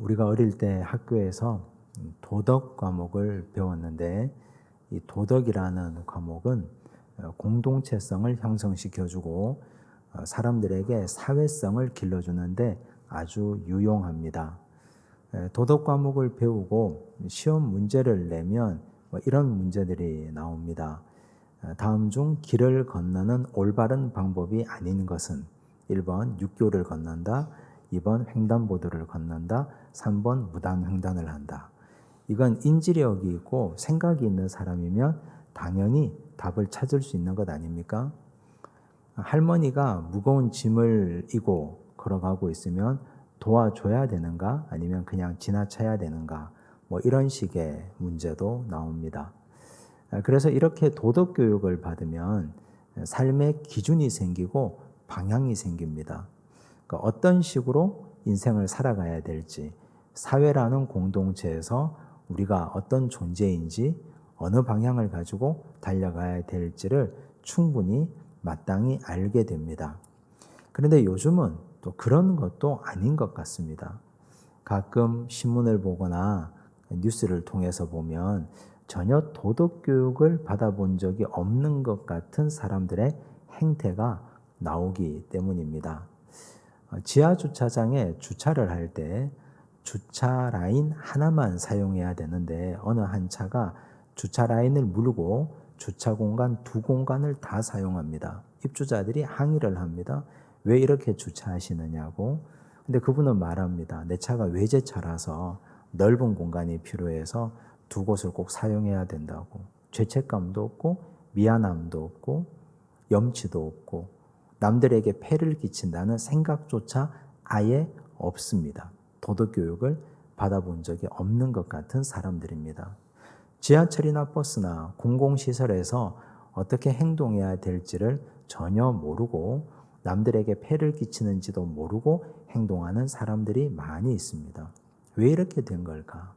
우리가 어릴 때 학교에서 도덕 과목을 배웠는데 이 도덕이라는 과목은 공동체성을 형성시켜주고 사람들에게 사회성을 길러주는데 아주 유용합니다. 도덕 과목을 배우고 시험 문제를 내면 이런 문제들이 나옵니다. 다음 중 길을 건너는 올바른 방법이 아닌 것은 1번 육교를 건넌다, 2번 횡단보도를 건넌다, 3번 무단횡단을 한다. 이건 인지력이 있고 생각이 있는 사람이면 당연히 답을 찾을 수 있는 것 아닙니까? 할머니가 무거운 짐을 이고 걸어가고 있으면 도와줘야 되는가 아니면 그냥 지나쳐야 되는가 이런 식의 문제도 나옵니다. 그래서 이렇게 도덕 교육을 받으면 삶의 기준이 생기고 방향이 생깁니다. 그러니까 어떤 식으로 인생을 살아가야 될지, 사회라는 공동체에서 우리가 어떤 존재인지, 어느 방향을 가지고 달려가야 될지를 충분히 마땅히 알게 됩니다. 그런데 요즘은 또 그런 것도 아닌 것 같습니다. 가끔 신문을 보거나 뉴스를 통해서 보면 전혀 도덕 교육을 받아본 적이 없는 것 같은 사람들의 행태가 나오기 때문입니다. 지하 주차장에 주차를 할 때 주차 라인 하나만 사용해야 되는데 어느 한 차가 주차 라인을 물고 주차 공간 두 공간을 다 사용합니다. 입주자들이 항의를 합니다. 왜 이렇게 주차하시느냐고. 근데 그분은 말합니다. 내 차가 외제차라서 넓은 공간이 필요해서 두 곳을 꼭 사용해야 된다고. 죄책감도 없고 미안함도 없고 염치도 없고 남들에게 폐를 끼친다는 생각조차 아예 없습니다. 도덕교육을 받아본 적이 없는 것 같은 사람들입니다. 지하철이나 버스나 공공시설에서 어떻게 행동해야 될지를 전혀 모르고 남들에게 폐를 끼치는지도 모르고 행동하는 사람들이 많이 있습니다. 왜 이렇게 된 걸까?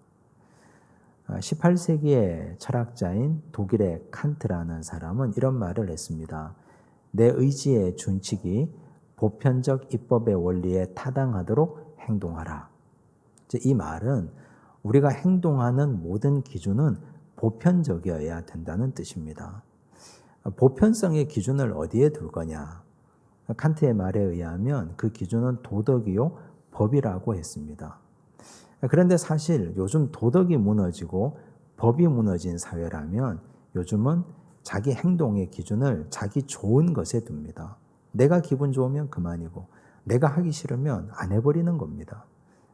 18세기의 철학자인 독일의 칸트라는 사람은 이런 말을 했습니다. 내 의지의 준칙이 보편적 입법의 원리에 타당하도록 행동하라. 이 말은 우리가 행동하는 모든 기준은 보편적이어야 된다는 뜻입니다. 보편성의 기준을 어디에 둘 거냐? 칸트의 말에 의하면 그 기준은 도덕이요 법이라고 했습니다. 그런데 사실 요즘 도덕이 무너지고 법이 무너진 사회라면 요즘은 자기 행동의 기준을 자기 좋은 것에 둡니다. 내가 기분 좋으면 그만이고 내가 하기 싫으면 안 해버리는 겁니다.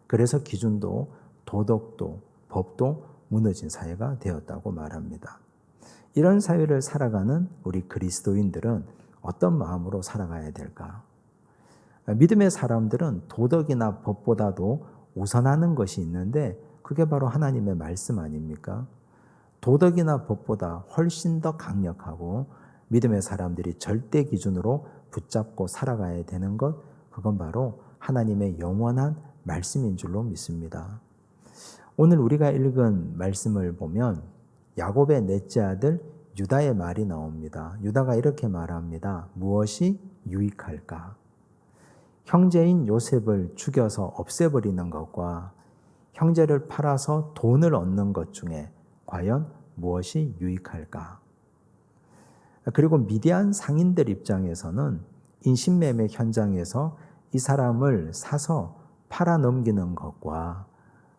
그래서 기준도 도덕도 법도 무너진 사회가 되었다고 말합니다. 이런 사회를 살아가는 우리 그리스도인들은 어떤 마음으로 살아가야 될까? 믿음의 사람들은 도덕이나 법보다도 우선하는 것이 있는데 그게 바로 하나님의 말씀 아닙니까? 도덕이나 법보다 훨씬 더 강력하고 믿음의 사람들이 절대 기준으로 붙잡고 살아가야 되는 것, 그건 바로 하나님의 영원한 말씀인 줄로 믿습니다. 오늘 우리가 읽은 말씀을 보면 야곱의 넷째 아들 유다의 말이 나옵니다. 유다가 이렇게 말합니다. 무엇이 유익할까? 형제인 요셉을 죽여서 없애버리는 것과 형제를 팔아서 돈을 얻는 것 중에 과연 무엇이 유익할까? 그리고 미디안 상인들 입장에서는 인신매매 현장에서 이 사람을 사서 팔아 넘기는 것과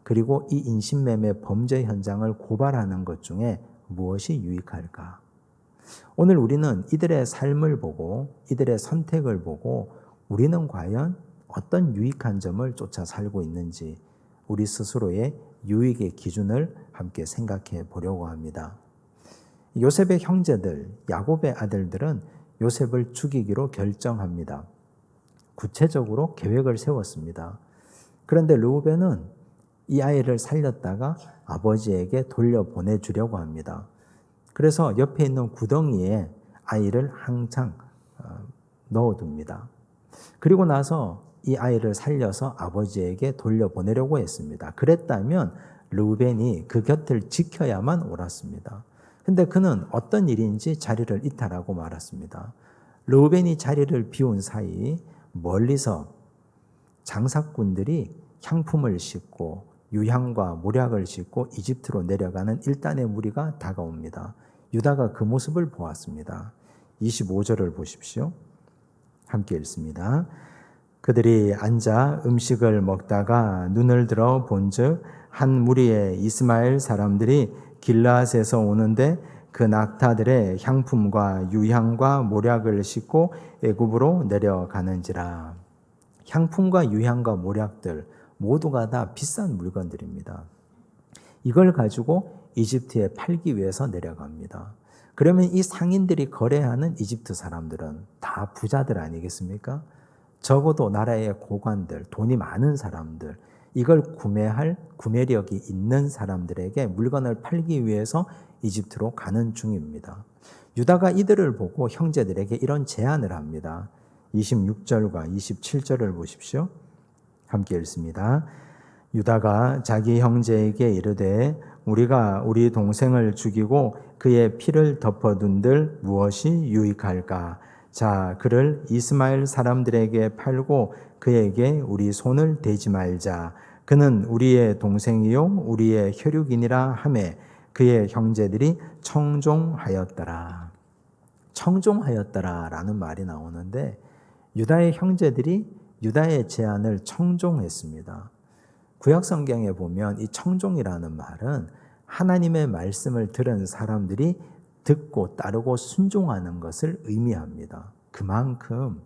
그리고 이 인신매매 범죄 현장을 고발하는 것 중에 무엇이 유익할까? 오늘 우리는 이들의 삶을 보고 이들의 선택을 보고 우리는 과연 어떤 유익한 점을 쫓아 살고 있는지 우리 스스로의 유익의 기준을 함께 생각해 보려고 합니다. 요셉의 형제들, 야곱의 아들들은 요셉을 죽이기로 결정합니다. 구체적으로 계획을 세웠습니다. 그런데 르우벤은 이 아이를 살렸다가 아버지에게 돌려보내주려고 합니다. 그래서 옆에 있는 구덩이에 아이를 항상 넣어둡니다. 그리고 나서 이 아이를 살려서 아버지에게 돌려보내려고 했습니다. 그랬다면 르우벤이 그 곁을 지켜야만 옳았습니다. 근데 그는 어떤 일인지 자리를 이탈하고 말았습니다. 르우벤이 자리를 비운 사이 멀리서 장사꾼들이 향품을 싣고 유향과 모략을 싣고 이집트로 내려가는 일단의 무리가 다가옵니다. 유다가 그 모습을 보았습니다. 25절을 보십시오. 함께 읽습니다. 그들이 앉아 음식을 먹다가 눈을 들어 본즉 한 무리의 이스마엘 사람들이 길르앗에서 오는데 그 낙타들의 향품과 유향과 모략을 싣고 애굽으로 내려가는지라. 향품과 유향과 모략들 모두가 다 비싼 물건들입니다. 이걸 가지고 이집트에 팔기 위해서 내려갑니다. 그러면 이 상인들이 거래하는 이집트 사람들은 다 부자들 아니겠습니까? 적어도 나라의 고관들, 돈이 많은 사람들, 이걸 구매할 구매력이 있는 사람들에게 물건을 팔기 위해서 이집트로 가는 중입니다. 유다가 이들을 보고 형제들에게 이런 제안을 합니다. 26절과 27절을 보십시오. 함께 읽습니다. 유다가 자기 형제에게 이르되 우리가 우리 동생을 죽이고 그의 피를 덮어둔들 무엇이 유익할까? 자, 그를 이스마엘 사람들에게 팔고 그에게 우리 손을 대지 말자. 그는 우리의 동생이요 우리의 혈육이니라 하매 그의 형제들이 청종하였더라. 청종하였더라 라는 말이 나오는데 유다의 형제들이 유다의 제안을 청종했습니다. 구약 성경에 보면 이 청종이라는 말은 하나님의 말씀을 들은 사람들이 듣고 따르고 순종하는 것을 의미합니다. 그만큼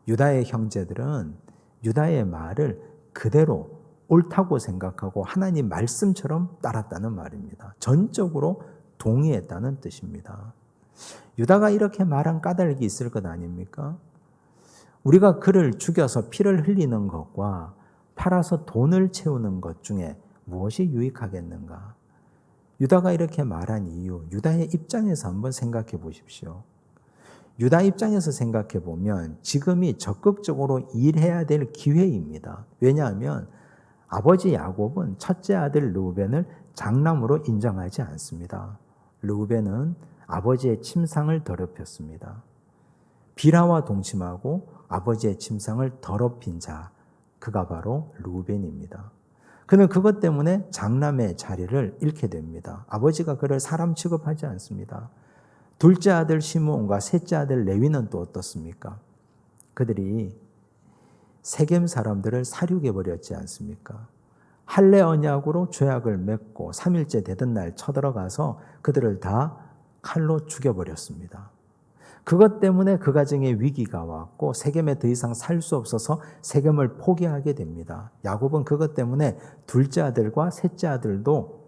유다의 형제들은 유다의 말을 그대로 옳다고 생각하고 하나님 말씀처럼 따랐다는 말입니다. 전적으로 동의했다는 뜻입니다. 유다가 이렇게 말한 까닭이 있을 것 아닙니까? 우리가 그를 죽여서 피를 흘리는 것과 팔아서 돈을 채우는 것 중에 무엇이 유익하겠는가? 유다가 이렇게 말한 이유, 유다의 입장에서 한번 생각해 보십시오. 유다 입장에서 생각해 보면 지금이 적극적으로 일해야 될 기회입니다. 왜냐하면 아버지 야곱은 첫째 아들 르우벤을 장남으로 인정하지 않습니다. 르우벤은 아버지의 침상을 더럽혔습니다. 비라와 동침하고 아버지의 침상을 더럽힌 자, 그가 바로 르우벤입니다. 그는 그것 때문에 장남의 자리를 잃게 됩니다. 아버지가 그를 사람 취급하지 않습니다. 둘째 아들 시므온과 셋째 아들 레위는 또 어떻습니까? 그들이 세겜 사람들을 살육해 버렸지 않습니까? 할례 언약으로 죄악을 맺고 3일째 되던 날 쳐들어가서 그들을 다 칼로 죽여버렸습니다. 그것 때문에 그 가정에 위기가 왔고 세겜에 더 이상 살 수 없어서 세겜을 포기하게 됩니다. 야곱은 그것 때문에 둘째 아들과 셋째 아들도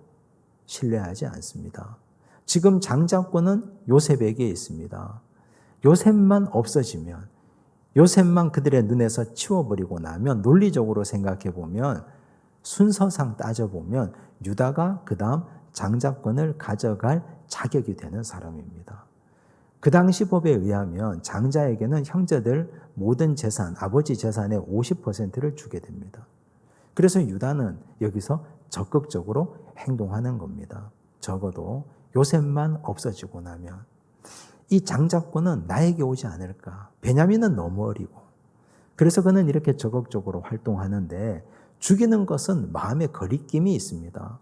신뢰하지 않습니다. 지금 장자권은 요셉에게 있습니다. 요셉만 없어지면, 요셉만 그들의 눈에서 치워버리고 나면 논리적으로 생각해 보면 순서상 따져보면 유다가 그 다음 장자권을 가져갈 자격이 되는 사람입니다. 그 당시 법에 의하면 장자에게는 형제들 모든 재산, 아버지 재산의 50%를 주게 됩니다. 그래서 유다는 여기서 적극적으로 행동하는 겁니다. 적어도 요셉만 없어지고 나면 이 장자권은 나에게 오지 않을까. 베냐민은 너무 어리고. 그래서 그는 이렇게 적극적으로 활동하는데 죽이는 것은 마음의 거리낌이 있습니다.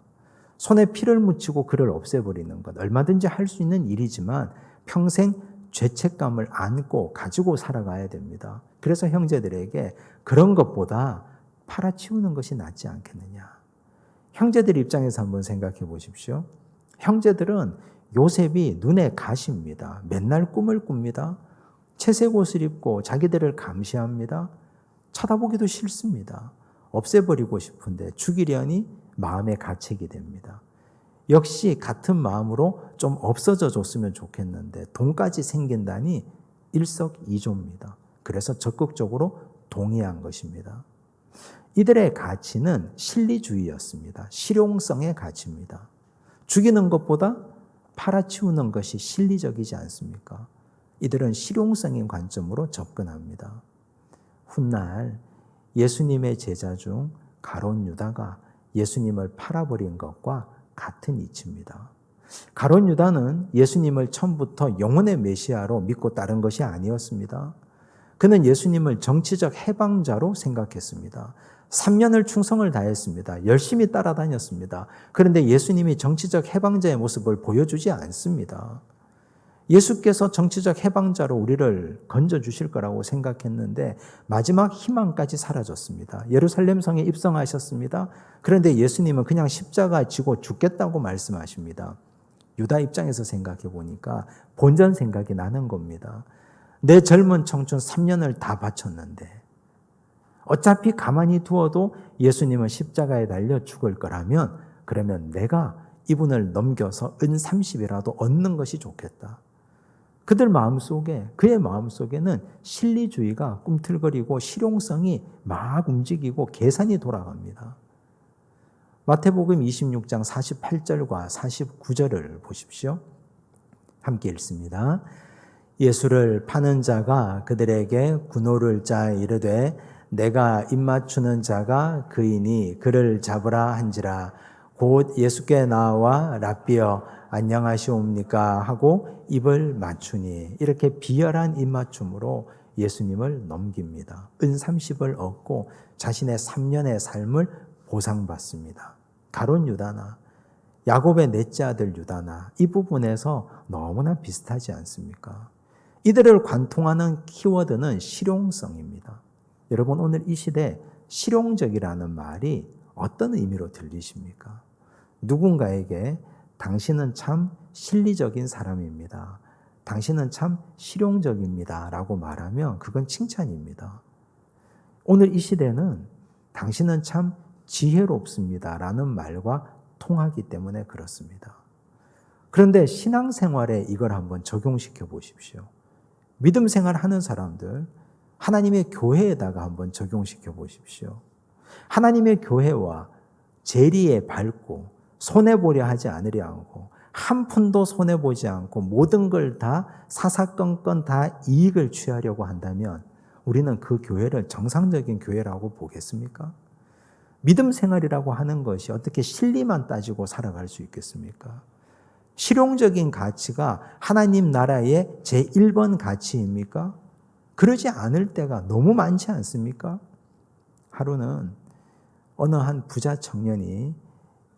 손에 피를 묻히고 그를 없애버리는 것, 얼마든지 할 수 있는 일이지만 평생 죄책감을 안고 가지고 살아가야 됩니다. 그래서 형제들에게 그런 것보다 팔아치우는 것이 낫지 않겠느냐. 형제들 입장에서 한번 생각해 보십시오. 형제들은 요셉이 눈에 가시입니다. 맨날 꿈을 꿉니다. 채색 옷을 입고 자기들을 감시합니다. 쳐다보기도 싫습니다. 없애버리고 싶은데 죽이려니 마음의 가책이 됩니다. 역시 같은 마음으로 좀 없어져 줬으면 좋겠는데 돈까지 생긴다니 일석이조입니다. 그래서 적극적으로 동의한 것입니다. 이들의 가치는 실리주의였습니다. 실용성의 가치입니다. 죽이는 것보다 팔아치우는 것이 실리적이지 않습니까? 이들은 실용성인 관점으로 접근합니다. 훗날 예수님의 제자 중 가룟 유다가 예수님을 팔아버린 것과 같은 이치입니다. 가룟 유다는 예수님을 처음부터 영혼의 메시아로 믿고 따른 것이 아니었습니다. 그는 예수님을 정치적 해방자로 생각했습니다. 3년을 충성을 다했습니다. 열심히 따라다녔습니다. 그런데 예수님이 정치적 해방자의 모습을 보여주지 않습니다. 예수께서 정치적 해방자로 우리를 건져주실 거라고 생각했는데 마지막 희망까지 사라졌습니다. 예루살렘 성에 입성하셨습니다. 그런데 예수님은 그냥 십자가 지고 죽겠다고 말씀하십니다. 유다 입장에서 생각해 보니까 본전 생각이 나는 겁니다. 내 젊은 청춘 3년을 다 바쳤는데 어차피 가만히 두어도 예수님은 십자가에 달려 죽을 거라면 그러면 내가 이분을 넘겨서 은 30이라도 얻는 것이 좋겠다. 그들 마음속에, 그의 마음속에는 실리주의가 꿈틀거리고 실용성이 막 움직이고 계산이 돌아갑니다. 마태복음 26장 48절과 49절을 보십시오. 함께 읽습니다. 예수를 파는 자가 그들에게 군호를 짜 이르되 내가 입맞추는 자가 그이니 그를 잡으라 한지라. 곧 예수께 나와 랍비여 안녕하시옵니까 하고 입을 맞추니 이렇게 비열한 입맞춤으로 예수님을 넘깁니다. 은 30을 얻고 자신의 3년의 삶을 보상받습니다. 가룟 유다나 야곱의 넷째 아들 유다나 이 부분에서 너무나 비슷하지 않습니까? 이들을 관통하는 키워드는 실용성입니다. 여러분 오늘 이 시대 실용적이라는 말이 어떤 의미로 들리십니까? 누군가에게 당신은 참 실리적인 사람입니다. 당신은 참 실용적입니다. 라고 말하면 그건 칭찬입니다. 오늘 이 시대는 당신은 참 지혜롭습니다. 라는 말과 통하기 때문에 그렇습니다. 그런데 신앙생활에 이걸 한번 적용시켜 보십시오. 믿음 생활하는 사람들, 하나님의 교회에다가 한번 적용시켜 보십시오. 하나님의 교회와 재리에 밟고 손해보려 하지 않으려 하고 한 푼도 손해보지 않고 모든 걸 다 사사건건 다 이익을 취하려고 한다면 우리는 그 교회를 정상적인 교회라고 보겠습니까? 믿음 생활이라고 하는 것이 어떻게 실리만 따지고 살아갈 수 있겠습니까? 실용적인 가치가 하나님 나라의 제1번 가치입니까? 그러지 않을 때가 너무 많지 않습니까? 하루는 어느 한 부자 청년이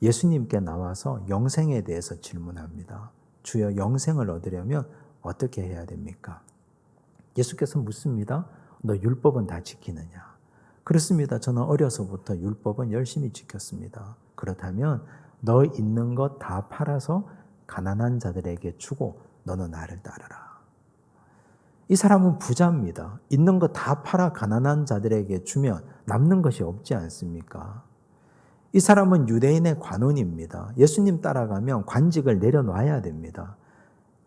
예수님께 나와서 영생에 대해서 질문합니다. 주여, 영생을 얻으려면 어떻게 해야 됩니까? 예수께서 묻습니다. 너 율법은 다 지키느냐? 그렇습니다. 저는 어려서부터 율법은 열심히 지켰습니다. 그렇다면 너 있는 것 다 팔아서 가난한 자들에게 주고 너는 나를 따르라. 이 사람은 부자입니다. 있는 거 다 팔아 가난한 자들에게 주면 남는 것이 없지 않습니까? 이 사람은 유대인의 관원입니다. 예수님 따라가면 관직을 내려놔야 됩니다.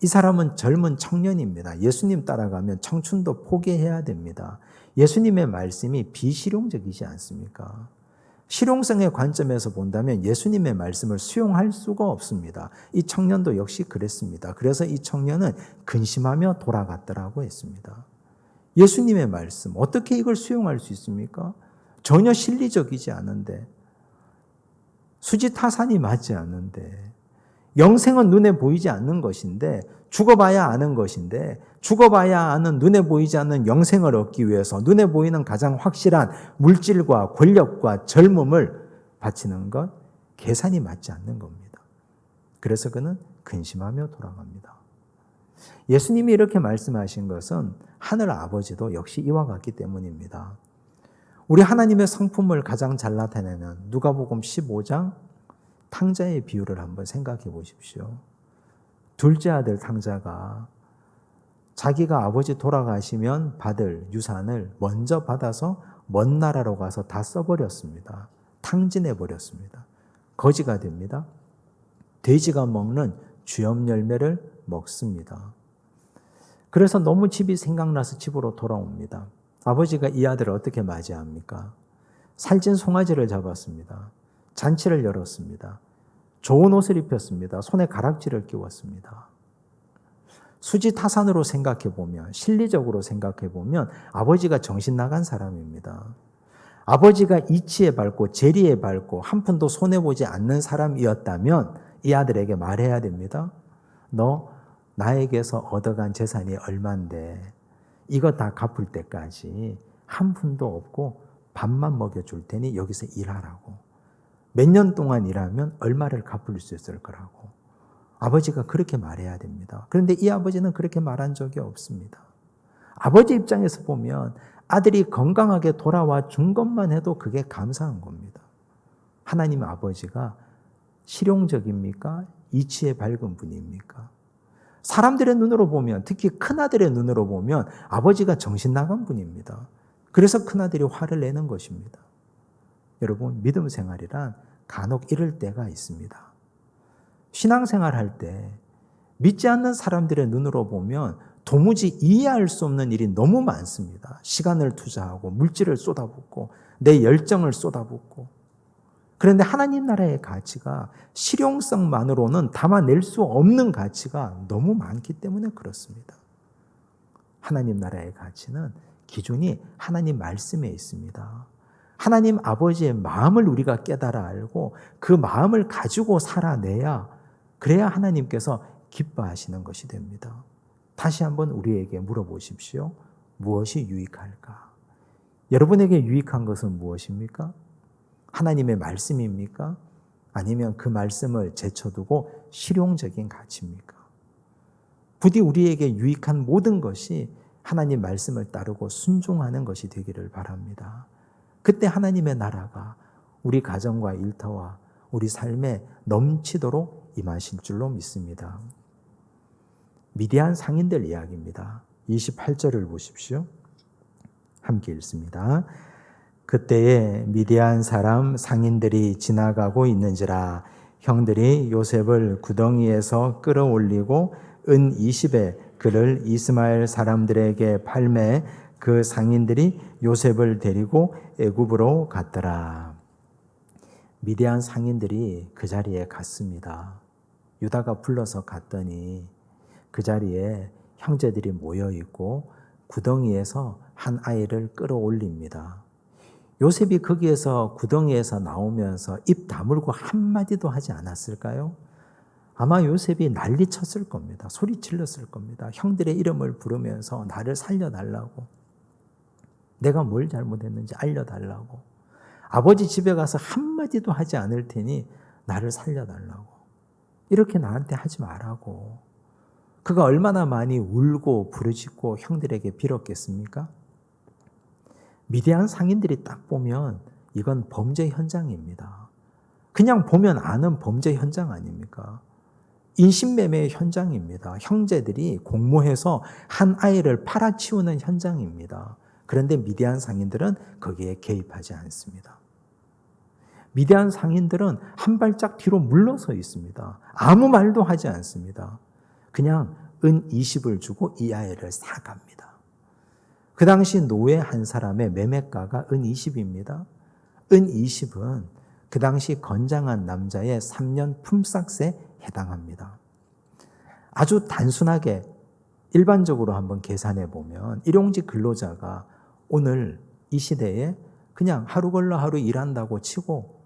이 사람은 젊은 청년입니다. 예수님 따라가면 청춘도 포기해야 됩니다. 예수님의 말씀이 비실용적이지 않습니까? 실용성의 관점에서 본다면 예수님의 말씀을 수용할 수가 없습니다. 이 청년도 역시 그랬습니다. 그래서 이 청년은 근심하며 돌아갔더라고 했습니다. 예수님의 말씀, 어떻게 이걸 수용할 수 있습니까? 전혀 실리적이지 않은데, 수지타산이 맞지 않는데, 영생은 눈에 보이지 않는 것인데, 죽어봐야 아는 것인데, 죽어봐야 아는 눈에 보이지 않는 영생을 얻기 위해서 눈에 보이는 가장 확실한 물질과 권력과 젊음을 바치는 것, 계산이 맞지 않는 겁니다. 그래서 그는 근심하며 돌아갑니다. 예수님이 이렇게 말씀하신 것은 하늘 아버지도 역시 이와 같기 때문입니다. 우리 하나님의 성품을 가장 잘 나타내는 누가복음 15장 탕자의 비유를 한번 생각해 보십시오. 둘째 아들 탕자가 자기가 아버지 돌아가시면 받을 유산을 먼저 받아서 먼 나라로 가서 다 써버렸습니다. 탕진해버렸습니다. 거지가 됩니다. 돼지가 먹는 쥐염 열매를 먹습니다. 그래서 너무 집이 생각나서 집으로 돌아옵니다. 아버지가 이 아들을 어떻게 맞이합니까? 살찐 송아지를 잡았습니다. 잔치를 열었습니다. 좋은 옷을 입혔습니다. 손에 가락지를 끼웠습니다. 수지타산으로 생각해보면, 실리적으로 생각해보면 아버지가 정신 나간 사람입니다. 아버지가 이치에 밟고 재리에 밟고 한 푼도 손해보지 않는 사람이었다면 이 아들에게 말해야 됩니다. 너 나에게서 얻어간 재산이 얼만데 이거 다 갚을 때까지 한 푼도 없고 밥만 먹여줄 테니 여기서 일하라고. 몇 년 동안 일하면 얼마를 갚을 수 있을 거라고. 아버지가 그렇게 말해야 됩니다. 그런데 이 아버지는 그렇게 말한 적이 없습니다. 아버지 입장에서 보면 아들이 건강하게 돌아와 준 것만 해도 그게 감사한 겁니다. 하나님 아버지가 실용적입니까? 이치에 밝은 분입니까? 사람들의 눈으로 보면, 특히 큰아들의 눈으로 보면 아버지가 정신 나간 분입니다. 그래서 큰아들이 화를 내는 것입니다. 여러분, 믿음 생활이란 간혹 이럴 때가 있습니다. 신앙생활 할 때 믿지 않는 사람들의 눈으로 보면 도무지 이해할 수 없는 일이 너무 많습니다. 시간을 투자하고 물질을 쏟아붓고 내 열정을 쏟아붓고. 그런데 하나님 나라의 가치가 실용성만으로는 담아낼 수 없는 가치가 너무 많기 때문에 그렇습니다. 하나님 나라의 가치는 기준이 하나님 말씀에 있습니다. 하나님 아버지의 마음을 우리가 깨달아 알고 그 마음을 가지고 살아내야, 그래야 하나님께서 기뻐하시는 것이 됩니다. 다시 한번 우리에게 물어보십시오. 무엇이 유익할까? 여러분에게 유익한 것은 무엇입니까? 하나님의 말씀입니까? 아니면 그 말씀을 제쳐두고 실용적인 가치입니까? 부디 우리에게 유익한 모든 것이 하나님 말씀을 따르고 순종하는 것이 되기를 바랍니다. 그때 하나님의 나라가 우리 가정과 일터와 우리 삶에 넘치도록 임하실 줄로 믿습니다. 미디안 상인들 이야기입니다. 28절을 보십시오. 함께 읽습니다. 그때에 미디안 사람 상인들이 지나가고 있는지라 형들이 요셉을 구덩이에서 끌어올리고 은 20에 그를 이스마엘 사람들에게 팔매 그 상인들이 요셉을 데리고 애굽으로 갔더라. 미디안 상인들이 그 자리에 갔습니다. 유다가 불러서 갔더니 그 자리에 형제들이 모여 있고 구덩이에서 한 아이를 끌어올립니다. 요셉이 거기에서 구덩이에서 나오면서 입 다물고 한마디도 하지 않았을까요? 아마 요셉이 난리쳤을 겁니다. 소리 질렀을 겁니다. 형들의 이름을 부르면서 나를 살려달라고, 내가 뭘 잘못했는지 알려달라고, 아버지 집에 가서 한마디도 하지 않을 테니 나를 살려달라고, 이렇게 나한테 하지 말라고. 그가 얼마나 많이 울고 부르짖고 형들에게 빌었겠습니까? 미디안 상인들이 딱 보면 이건 범죄 현장입니다. 그냥 보면 아는 범죄 현장 아닙니까? 인신매매의 현장입니다. 형제들이 공모해서 한 아이를 팔아치우는 현장입니다. 그런데 미디안 상인들은 거기에 개입하지 않습니다. 미디안 상인들은 한 발짝 뒤로 물러서 있습니다. 아무 말도 하지 않습니다. 그냥 은 20을 주고 이 아이를 사갑니다. 그 당시 노예 한 사람의 매매가가 은 20입니다. 은 20은 그 당시 건장한 남자의 3년 품삯에 해당합니다. 아주 단순하게 일반적으로 한번 계산해 보면 일용직 근로자가 오늘 이 시대에 그냥 하루 걸러 하루 일한다고 치고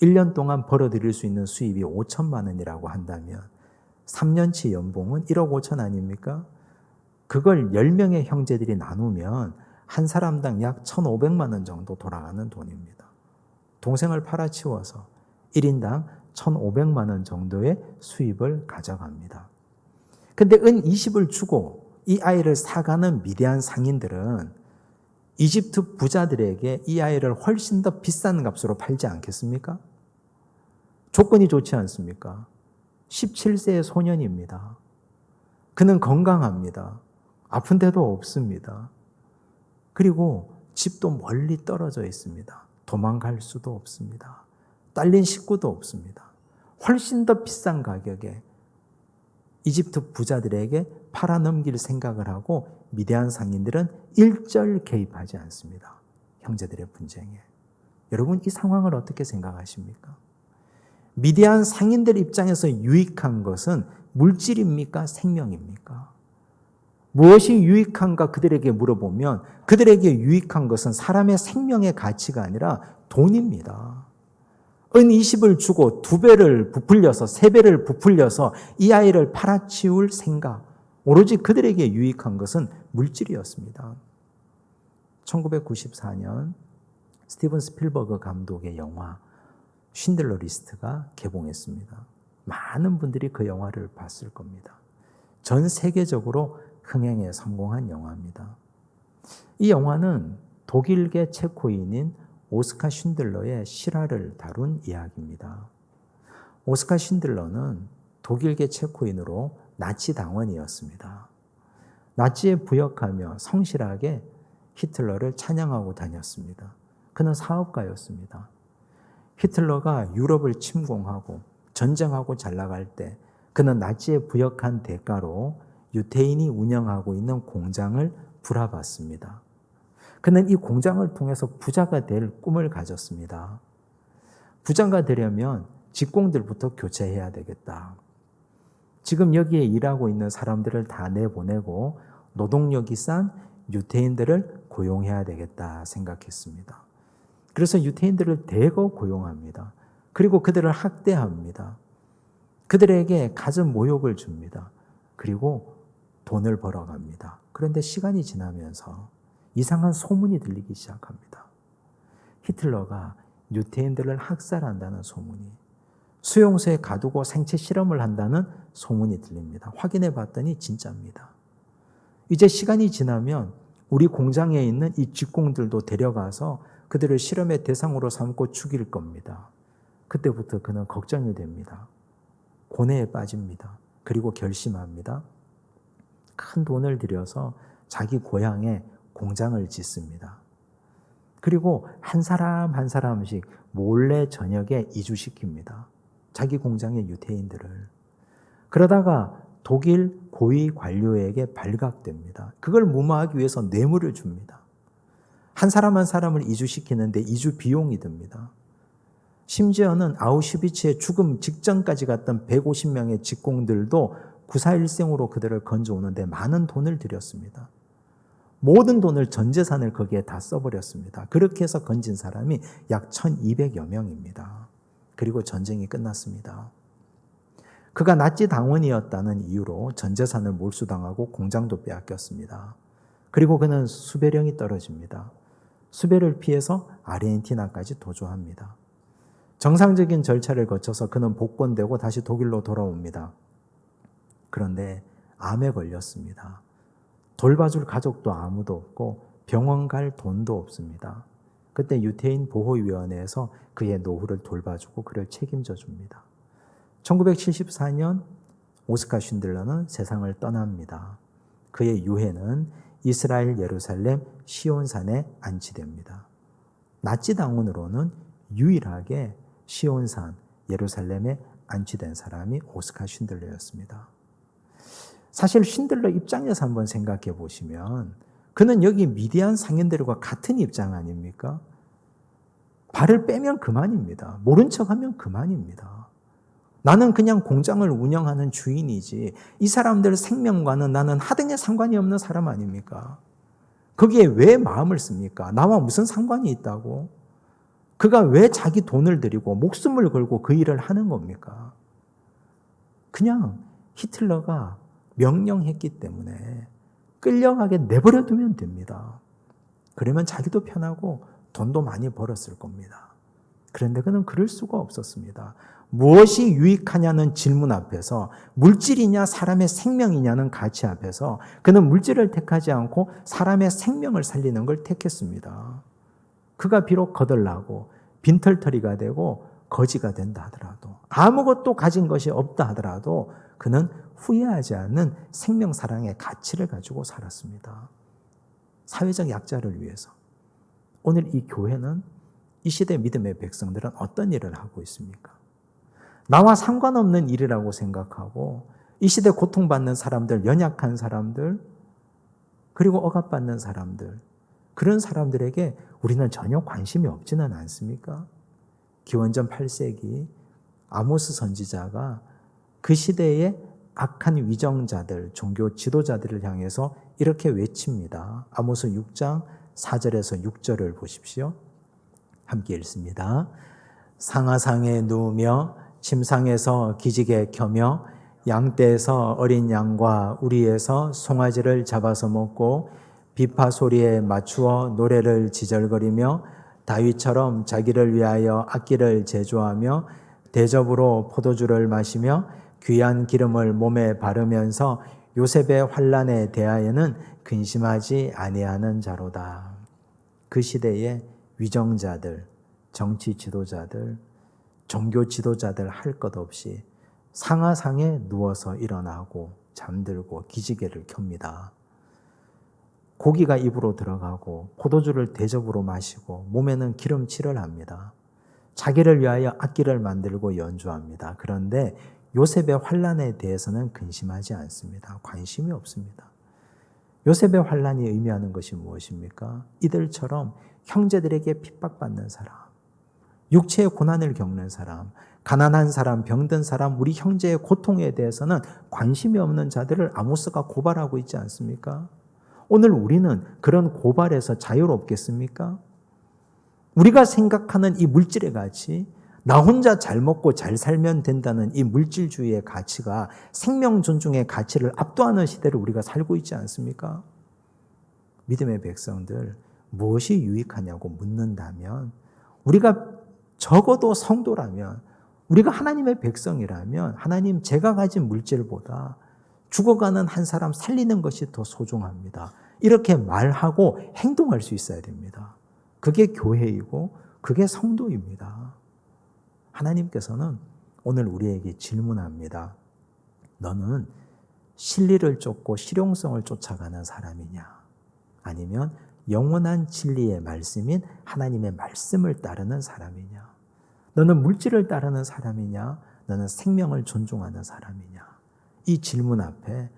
1년 동안 벌어들일 수 있는 수입이 5천만 원이라고 한다면 3년치 연봉은 1억 5천 아닙니까? 그걸 10명의 형제들이 나누면 한 사람당 약 1,500만 원 정도 돌아가는 돈입니다. 동생을 팔아치워서 1인당 1,500만 원 정도의 수입을 가져갑니다. 근데 은 20을 주고 이 아이를 사가는 미디안 상인들은 이집트 부자들에게 이 아이를 훨씬 더 비싼 값으로 팔지 않겠습니까? 조건이 좋지 않습니까? 17세의 소년입니다. 그는 건강합니다. 아픈 데도 없습니다. 그리고 집도 멀리 떨어져 있습니다. 도망갈 수도 없습니다. 딸린 식구도 없습니다. 훨씬 더 비싼 가격에 이집트 부자들에게 팔아넘길 생각을 하고 미디안 상인들은 일절 개입하지 않습니다. 형제들의 분쟁에. 여러분, 이 상황을 어떻게 생각하십니까? 미디안 상인들 입장에서 유익한 것은 물질입니까? 생명입니까? 무엇이 유익한가 그들에게 물어보면 그들에게 유익한 것은 사람의 생명의 가치가 아니라 돈입니다. 은 20을 주고 2배를 부풀려서 3배를 부풀려서 이 아이를 팔아치울 생각, 오로지 그들에게 유익한 것은 물질이었습니다. 1994년 스티븐 스필버그 감독의 영화 쉰들러 리스트가 개봉했습니다. 많은 분들이 그 영화를 봤을 겁니다. 전 세계적으로 흥행에 성공한 영화입니다. 이 영화는 독일계 체코인인 오스카 쉰들러의 실화를 다룬 이야기입니다. 오스카 쉰들러는 독일계 체코인으로 나치 당원이었습니다. 나치에 부역하며 성실하게 히틀러를 찬양하고 다녔습니다. 그는 사업가였습니다. 히틀러가 유럽을 침공하고 전쟁하고 잘 나갈 때 그는 나치에 부역한 대가로 유태인이 운영하고 있는 공장을 불화받습니다. 그는 이 공장을 통해서 부자가 될 꿈을 가졌습니다. 부자가 되려면 직공들부터 교체해야 되겠다. 지금 여기에 일하고 있는 사람들을 다 내보내고 노동력이 싼 유태인들을 고용해야 되겠다 생각했습니다. 그래서 유태인들을 대거 고용합니다. 그리고 그들을 학대합니다. 그들에게 갖은 모욕을 줍니다. 그리고 돈을 벌어갑니다. 그런데 시간이 지나면서 이상한 소문이 들리기 시작합니다. 히틀러가 유태인들을 학살한다는 소문이, 수용소에 가두고 생체 실험을 한다는 소문이 들립니다. 확인해 봤더니 진짜입니다. 이제 시간이 지나면 우리 공장에 있는 이 직공들도 데려가서 그들을 실험의 대상으로 삼고 죽일 겁니다. 그때부터 그는 걱정이 됩니다. 고뇌에 빠집니다. 그리고 결심합니다. 큰 돈을 들여서 자기 고향에 공장을 짓습니다. 그리고 한 사람 한 사람씩 몰래 저녁에 이주시킵니다. 자기 공장의 유태인들을. 그러다가 독일 고위 관료에게 발각됩니다. 그걸 무마하기 위해서 뇌물을 줍니다. 한 사람 한 사람을 이주시키는데 이주 비용이 듭니다. 심지어는 아우슈비츠의 죽음 직전까지 갔던 150명의 직공들도 구사일생으로 그들을 건져오는데 많은 돈을 들였습니다. 모든 돈을, 전 재산을 거기에 다 써버렸습니다. 그렇게 해서 건진 사람이 약 1200여 명입니다. 그리고 전쟁이 끝났습니다. 그가 나치 당원이었다는 이유로 전 재산을 몰수당하고 공장도 빼앗겼습니다. 그리고 그는 수배령이 떨어집니다. 수배를 피해서 아르헨티나까지 도주합니다. 정상적인 절차를 거쳐서 그는 복권되고 다시 독일로 돌아옵니다. 그런데 암에 걸렸습니다. 돌봐줄 가족도 아무도 없고 병원 갈 돈도 없습니다. 그때 유태인 보호위원회에서 그의 노후를 돌봐주고 그를 책임져 줍니다. 1974년 오스카 쉰들러는 세상을 떠납니다. 그의 유해는 이스라엘 예루살렘 시온산에 안치됩니다. 나치 당원으로는 유일하게 시온산 예루살렘에 안치된 사람이 오스카 쉰들러였습니다. 사실 쉰들러 입장에서 한번 생각해 보시면 그는 여기 미디안 상인들과 같은 입장 아닙니까? 발을 빼면 그만입니다. 모른 척하면 그만입니다. 나는 그냥 공장을 운영하는 주인이지 이 사람들 생명과는 나는 하등의 상관이 없는 사람 아닙니까? 거기에 왜 마음을 씁니까? 나와 무슨 상관이 있다고? 그가 왜 자기 돈을 들이고 목숨을 걸고 그 일을 하는 겁니까? 그냥 히틀러가 명령했기 때문에 끌려가게 내버려 두면 됩니다. 그러면 자기도 편하고 돈도 많이 벌었을 겁니다. 그런데 그는 그럴 수가 없었습니다. 무엇이 유익하냐는 질문 앞에서, 물질이냐 사람의 생명이냐는 가치 앞에서 그는 물질을 택하지 않고 사람의 생명을 살리는 걸 택했습니다. 그가 비록 거덜나고 빈털터리가 되고 거지가 된다 하더라도, 아무것도 가진 것이 없다 하더라도 그는 후회하지 않는 생명 사랑의 가치를 가지고 살았습니다. 사회적 약자를 위해서. 오늘 이 교회는, 이 시대 믿음의 백성들은 어떤 일을 하고 있습니까? 나와 상관없는 일이라고 생각하고 이 시대 고통받는 사람들, 연약한 사람들, 그리고 억압받는 사람들, 그런 사람들에게 우리는 전혀 관심이 없지는 않습니까? 기원전 8세기 아모스 선지자가 그 시대의 악한 위정자들, 종교 지도자들을 향해서 이렇게 외칩니다. 아모스 6장 4절에서 6절을 보십시오. 함께 읽습니다. 상하상에 누우며 침상에서 기지개 켜며 양떼에서 어린 양과 우리에서 송아지를 잡아서 먹고 비파 소리에 맞추어 노래를 지절거리며 다윗처럼 자기를 위하여 악기를 제조하며 대접으로 포도주를 마시며 귀한 기름을 몸에 바르면서 요셉의 환난에 대하여는 근심하지 아니하는 자로다. 그 시대의 위정자들, 정치 지도자들, 종교 지도자들 할 것 없이 상하상에 누워서 일어나고 잠들고 기지개를 켭니다. 고기가 입으로 들어가고 포도주를 대접으로 마시고 몸에는 기름칠을 합니다. 자기를 위하여 악기를 만들고 연주합니다. 그런데 요셉의 환난에 대해서는 근심하지 않습니다. 관심이 없습니다. 요셉의 환난이 의미하는 것이 무엇입니까? 이들처럼 형제들에게 핍박받는 사람, 육체의 고난을 겪는 사람, 가난한 사람, 병든 사람, 우리 형제의 고통에 대해서는 관심이 없는 자들을 아모스가 고발하고 있지 않습니까? 오늘 우리는 그런 고발에서 자유롭겠습니까? 우리가 생각하는 이 물질의 가치, 나 혼자 잘 먹고 잘 살면 된다는 이 물질주의의 가치가 생명 존중의 가치를 압도하는 시대를 우리가 살고 있지 않습니까? 믿음의 백성들, 무엇이 유익하냐고 묻는다면, 우리가 적어도 성도라면, 우리가 하나님의 백성이라면, 하나님 제가 가진 물질보다 죽어가는 한 사람 살리는 것이 더 소중합니다. 이렇게 말하고 행동할 수 있어야 됩니다. 그게 교회이고 그게 성도입니다. 하나님께서는 오늘 우리에게 질문합니다. 너는 진리를 쫓고 실용성을 쫓아가는 사람이냐? 아니면 영원한 진리의 말씀인 하나님의 말씀을 따르는 사람이냐? 너는 물질을 따르는 사람이냐? 너는 생명을 존중하는 사람이냐? 이 질문 앞에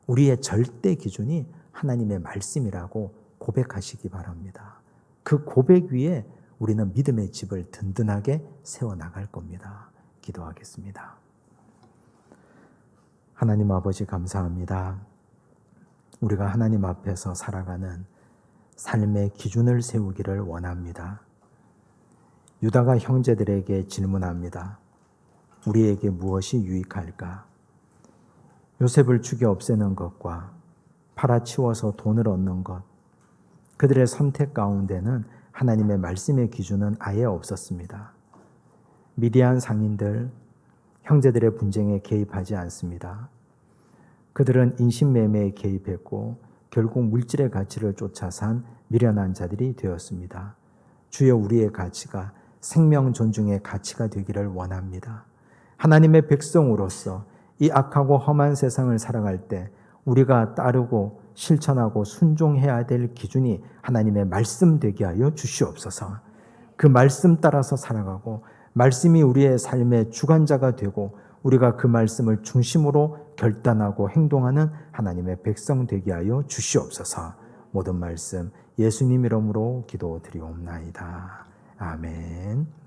우리의 절대 기준이 하나님의 말씀이라고 고백하시기 바랍니다. 그 고백 위에 우리는 믿음의 집을 든든하게 세워나갈 겁니다. 기도하겠습니다. 하나님 아버지 감사합니다. 우리가 하나님 앞에서 살아가는 삶의 기준을 세우기를 원합니다. 유다가 형제들에게 질문합니다. 우리에게 무엇이 유익할까? 요셉을 죽여 없애는 것과 팔아치워서 돈을 얻는 것, 그들의 선택 가운데는 하나님의 말씀의 기준은 아예 없었습니다. 미디안 상인들, 형제들의 분쟁에 개입하지 않습니다. 그들은 인신매매에 개입했고 결국 물질의 가치를 쫓아 산 미련한 자들이 되었습니다. 주여, 우리의 가치가 생명 존중의 가치가 되기를 원합니다. 하나님의 백성으로서 이 악하고 험한 세상을 살아갈 때 우리가 따르고 실천하고 순종해야 될 기준이 하나님의 말씀 되게 하여 주시옵소서. 그 말씀 따라서 살아가고 말씀이 우리의 삶의 주관자가 되고 우리가 그 말씀을 중심으로 결단하고 행동하는 하나님의 백성 되게 하여 주시옵소서. 모든 말씀 예수님 이름으로 기도드리옵나이다. 아멘.